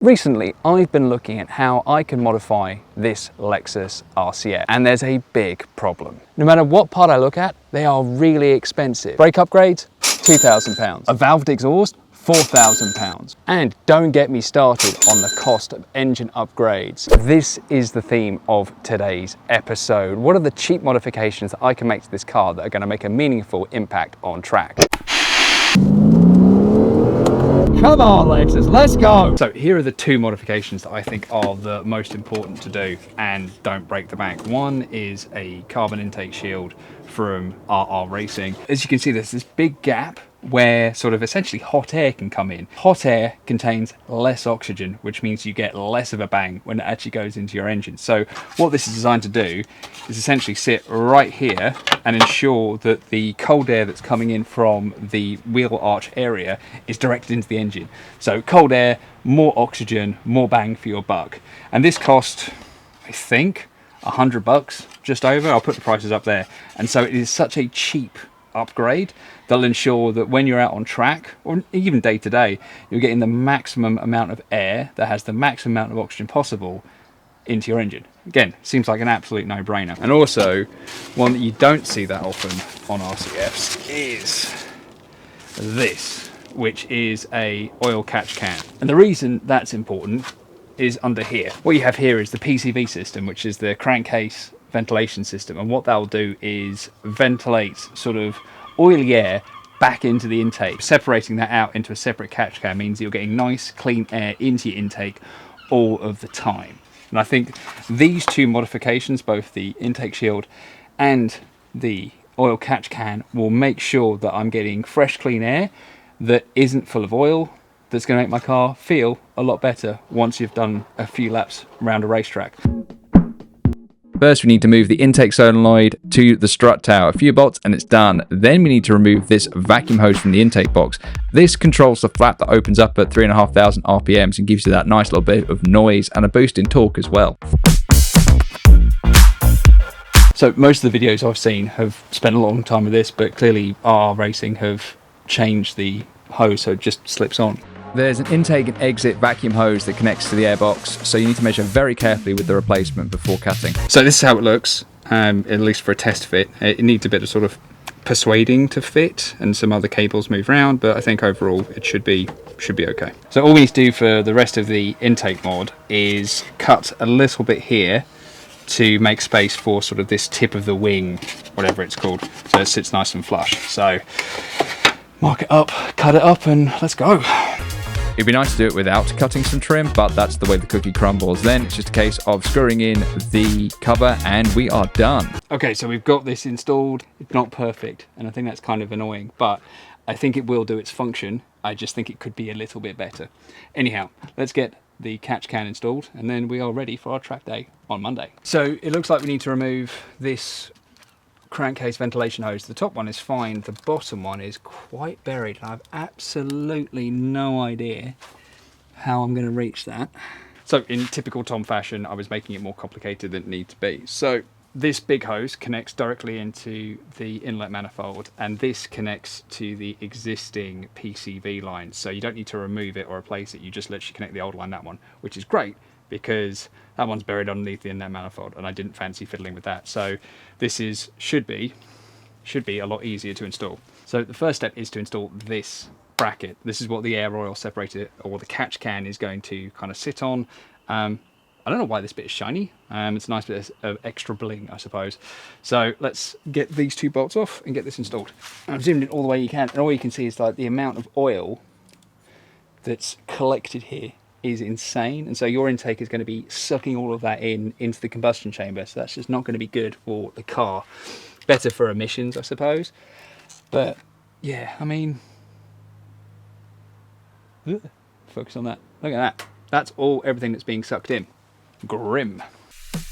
Recently, I've been looking at how I can modify this Lexus RC F, and there's a big problem. No matter what part I look at, they are really expensive. Brake upgrades, £2,000. A valved exhaust, £4,000. And don't get me started on the cost of engine upgrades. This is the theme of today's episode. What are the cheap modifications that I can make to this car that are going to make a meaningful impact on track? Come on, Lexus, let's go! So here are the two modifications that I think are the most important to do and don't break the bank. One is a carbon intake shield from RR Racing. As you can see, there's this big gap where sort of essentially hot air can come in. Hot air contains less oxygen, which means you get less of a bang when it actually goes into your engine. So what this is designed to do is essentially sit right here and ensure that the cold air that's coming in from the wheel arch area is directed into the engine. So cold air, more oxygen, more bang for your buck. And this cost, I think, $100, just over. I'll put the prices up there. And so it is such a cheap upgrade that'll ensure that when you're out on track, or even day to day, you're getting the maximum amount of air that has the maximum amount of oxygen possible into your engine. Again, seems like an absolute no-brainer. And also, one that you don't see that often on RCFs is this, which is a oil catch can. And the reason that's important is under here. What you have here is the PCV system, which is the crankcase ventilation system, and what that will do is ventilate sort of oily air back into the intake. Separating that out into a separate catch can means you're getting nice clean air into your intake all of the time. And I think these two modifications, both the intake shield and the oil catch can, will make sure that I'm getting fresh clean air that isn't full of oil, that's going to make my car feel a lot better once you've done a few laps around a racetrack. First, we need to move the intake solenoid to the strut tower, a few bolts and it's done. Then we need to remove this vacuum hose from the intake box. This controls the flap that opens up at 3,500 RPMs and gives you that nice little bit of noise and a boost in torque as well. So most of the videos I've seen have spent a long time with this, but clearly RR Racing have changed the hose so it just slips on. There's an intake and exit vacuum hose that connects to the airbox, so you need to measure very carefully with the replacement before cutting. So this is how it looks, at least for a test fit. It needs a bit of sort of persuading to fit, and some other cables move around, but I think overall it should be okay. So all we need to do for the rest of the intake mod is cut a little bit here to make space for sort of this tip of the wing, whatever it's called, so it sits nice and flush. So mark it up, cut it up, and let's go. It'd be nice to do it without cutting some trim, but that's the way the cookie crumbles. Then it's just a case of screwing in the cover and we are done. Okay, so we've got this installed. It's not perfect, and I think that's kind of annoying, but I think it will do its function. I just think it could be a little bit better. Anyhow, let's get the catch can installed, and then we are ready for our track day on Monday. So it looks like we need to remove this crankcase ventilation hose. The top one is fine, the bottom one is quite buried, and I've absolutely no idea how I'm going to reach that. So in typical Tom fashion, I was making it more complicated than it needs to be. So this big hose connects directly into the inlet manifold, and this connects to the existing PCV line, so you don't need to remove it or replace it, you just literally connect the old line, that one, which is great because that one's buried underneath the inlet manifold and I didn't fancy fiddling with that. So this should be a lot easier to install. So the first step is to install this bracket. This is what the air oil separator, or the catch can, is going to kind of sit on. I don't know why this bit is shiny. It's a nice bit of extra bling, I suppose. So let's get these two bolts off and get this installed. I've zoomed in all the way you can, and all you can see is like the amount of oil that's collected here is insane, and so your intake is going to be sucking all of that into the combustion chamber, so that's just not going to be good for the car. Better for emissions, I suppose, but yeah, I mean, focus on that. Look at that. That's everything that's being sucked in. Grim.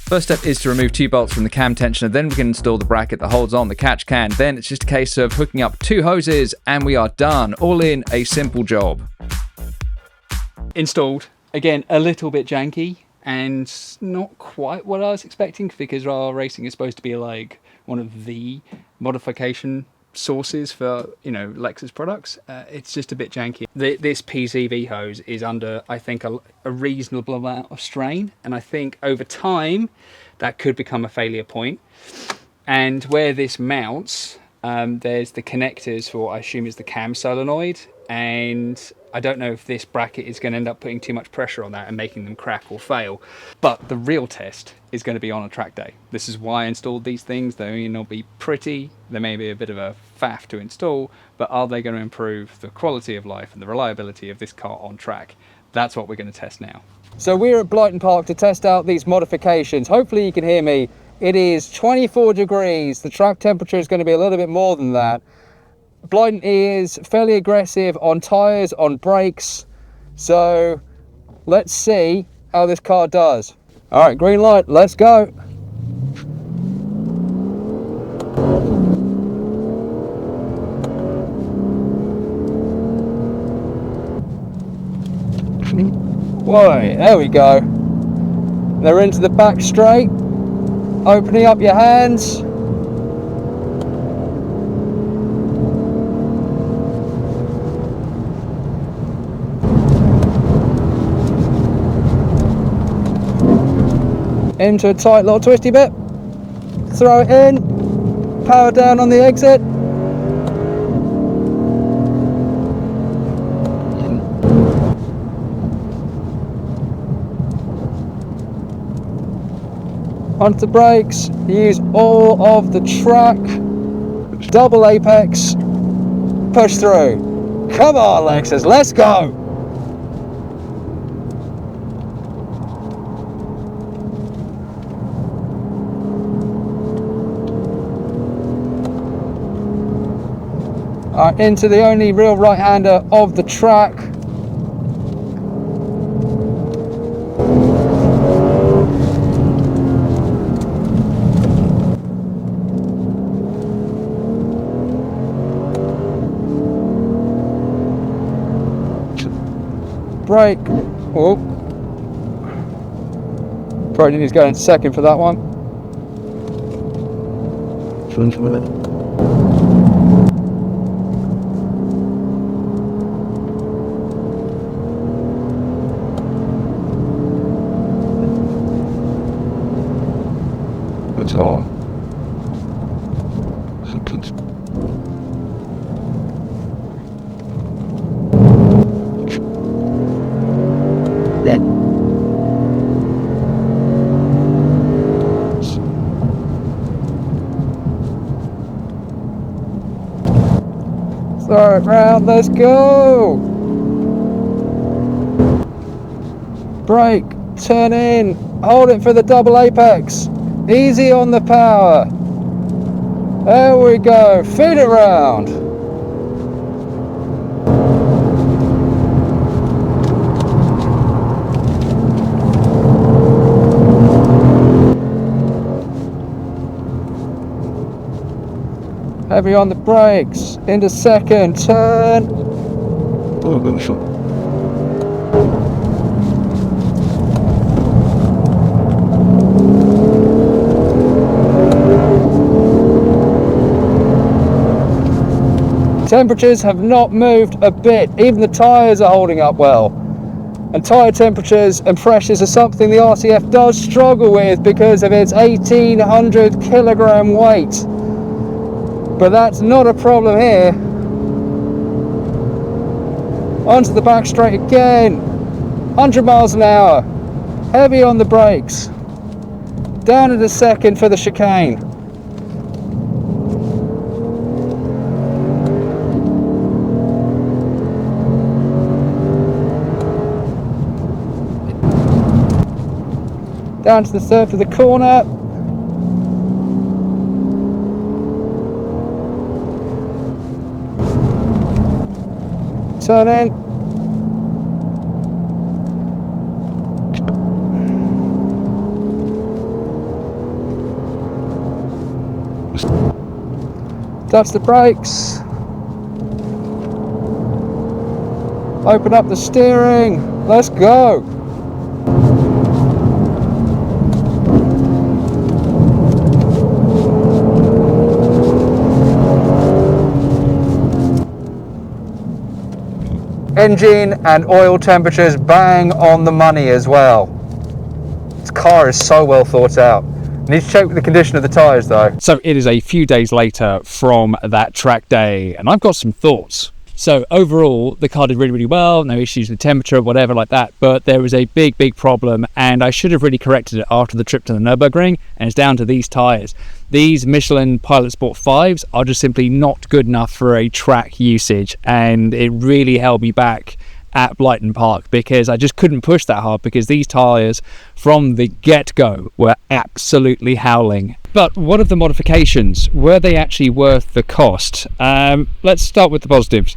First step is to remove two bolts from the cam tensioner, then we can install the bracket that holds on the catch can. Then it's just a case of hooking up two hoses and we are done. All in a simple job. Installed. Again, a little bit janky and not quite what I was expecting, because RR Racing is supposed to be like one of the modification sources for, you know, Lexus products. It's just a bit janky. This PCV hose is under, I think, a reasonable amount of strain, and I think over time that could become a failure point. And where this mounts, there's the connectors for what I assume is the cam solenoid, and I don't know if this bracket is going to end up putting too much pressure on that and making them crack or fail. But the real test is going to be on a track day. This is why I installed these things. They may not be pretty, they may be a bit of a faff to install, but are they going to improve the quality of life and the reliability of this car on track? That's what we're going to test now. So we're at Blyton Park to test out these modifications. Hopefully you can hear me. It is 24 degrees. The track temperature is going to be a little bit more than that. Blyton is fairly aggressive on tyres, on brakes. So let's see how this car does. All right, green light, let's go. Whoa, there we go. They're into the back straight. Opening up your hands. Into a tight little twisty bit. Throw it in. Power down on the exit. Onto the brakes, use all of the track, double apex, push through. Come on Lexus, let's go! Alright, into the only real right-hander of the track. Brake. Oh. Probably needs to go in second for that one. That's all. Throw it round, let's go! Brake, turn in, hold it for the double apex. Easy on the power. There we go, feed it round. Heavy on the brakes, into second, turn. Oh, good shot. Temperatures have not moved a bit, even the tyres are holding up well. And tyre temperatures and pressures are something the RCF does struggle with because of its 1800 kilogram weight. But that's not a problem here. Onto the back straight again. 100 miles an hour. Heavy on the brakes. Down into second for the chicane. Down to the third for the corner. Turn in. Touch the brakes. Open up the steering. Let's go. Engine and oil temperatures bang on the money as well. This car is so well thought out. Need to check the condition of the tyres though. So it is a few days later from that track day, and I've got some thoughts. So overall, the car did really, really well, no issues with temperature, whatever like that, but there was a big problem, and I should have really corrected it after the trip to the Nürburgring, and it's down to these tyres. These Michelin Pilot Sport 5s are just simply not good enough for a track usage, and it really held me back at Blyton Park because I just couldn't push that hard because these tyres from the get-go were absolutely howling. But what of the modifications? Were they actually worth the cost? Let's start with the positives.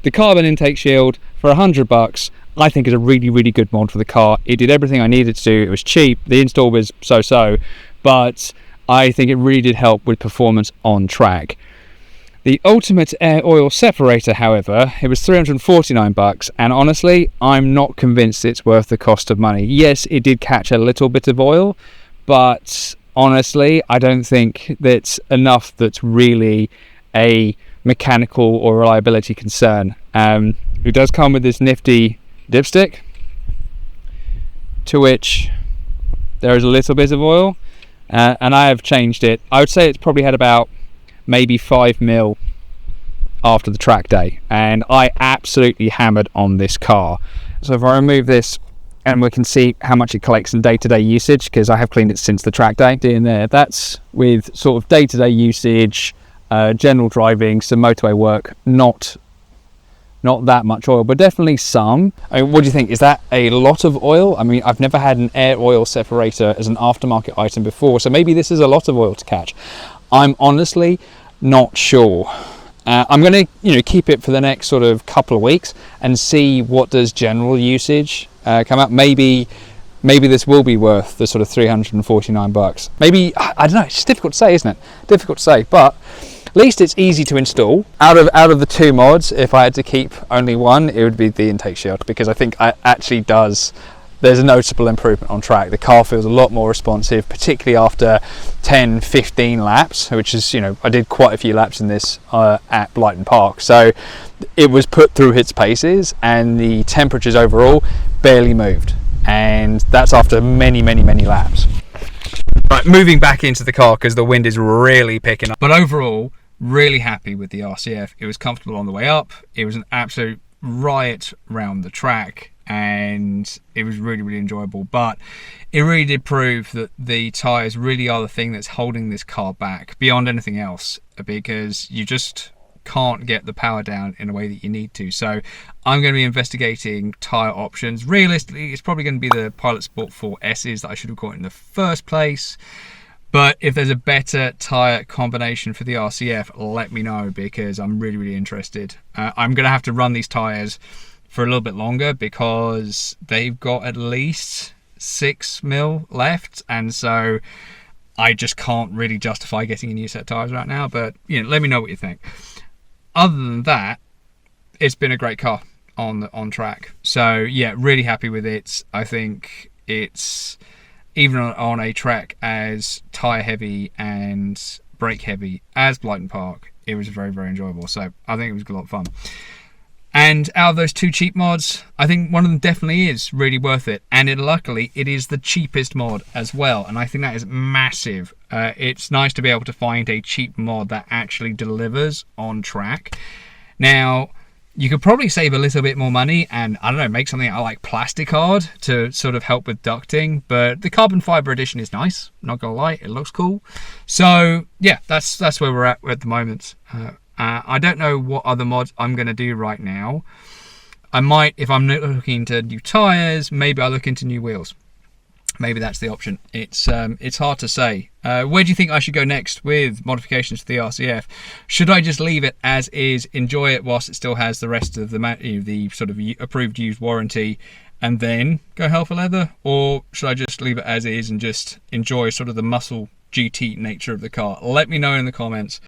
The carbon intake shield for $100 I think is a really, really good mod for the car. It did everything I needed to do. It was cheap. The install was so-so, but I think it really did help with performance on track. The ultimate air oil separator, however, it was $349, and honestly, I'm not convinced it's worth the cost of money. Yes, it did catch a little bit of oil, but honestly, I don't think that's enough that's really a mechanical or reliability concern. It does come with this nifty dipstick, to which there is a little bit of oil, and I have changed it. I would say it's probably had about maybe 5 mil after the track day, and I absolutely hammered on this car. So if I remove this, and we can see how much it collects in day-to-day usage, because I have cleaned it since the track day. In there, that's with sort of day-to-day usage, general driving, some motorway work, not that much oil, but definitely some. I mean, what do you think? Is that a lot of oil? I mean, I've never had an air oil separator as an aftermarket item before, so maybe this is a lot of oil to catch. I'm honestly not sure. I'm going to keep it for the next sort of couple of weeks and see what does general usage come out. Maybe this will be worth the sort of $349. Maybe, I don't know, it's just difficult to say, isn't it? Difficult to say, but at least it's easy to install. Out of the two mods, if I had to keep only one, it would be the intake shield, because I think it actually does. There's a noticeable improvement on track. The car feels a lot more responsive, particularly after 10, 15 laps, which is, I did quite a few laps in this at Blyton Park. So it was put through its paces, and the temperatures overall barely moved. And that's after many, many, many laps. Right, moving back into the car because the wind is really picking up. But overall, really happy with the RCF. It was comfortable on the way up. It was an absolute riot round the track, and it was really, really enjoyable. But it really did prove that the tyres really are the thing that's holding this car back beyond anything else, because you just can't get the power down in a way that you need to. So I'm going to be investigating tyre options. Realistically, it's probably going to be the Pilot Sport 4S's that I should have got in the first place. But if there's a better tyre combination for the RCF, let me know, because I'm really, really interested. I'm going to have to run these tyres for a little bit longer because they've got at least 6 mil left, and so I just can't really justify getting a new set of tyres right now. But let me know what you think. Other than that, it's been a great car on track. So yeah, really happy with it. I think it's, even on a track as tyre heavy and brake heavy as Blyton Park, it was very, very enjoyable. So I think it was a lot of fun. And out of those two cheap mods, I think one of them definitely is really worth it. And luckily, it is the cheapest mod as well. And I think that is massive. It's nice to be able to find a cheap mod that actually delivers on track. Now, you could probably save a little bit more money and, I don't know, make something out of like plastic hard to sort of help with ducting. But the carbon fiber edition is nice, not gonna lie, it looks cool. So yeah, that's where we're at the moment. I don't know what other mods I'm going to do right now. I might, if I'm looking into new tyres, maybe I'll look into new wheels. Maybe that's the option. It's hard to say. Where do you think I should go next with modifications to the RCF? Should I just leave it as is, enjoy it whilst it still has the rest of the sort of approved used warranty, and then go hell for leather? Or should I just leave it as is and just enjoy sort of the muscle GT nature of the car? Let me know in the comments.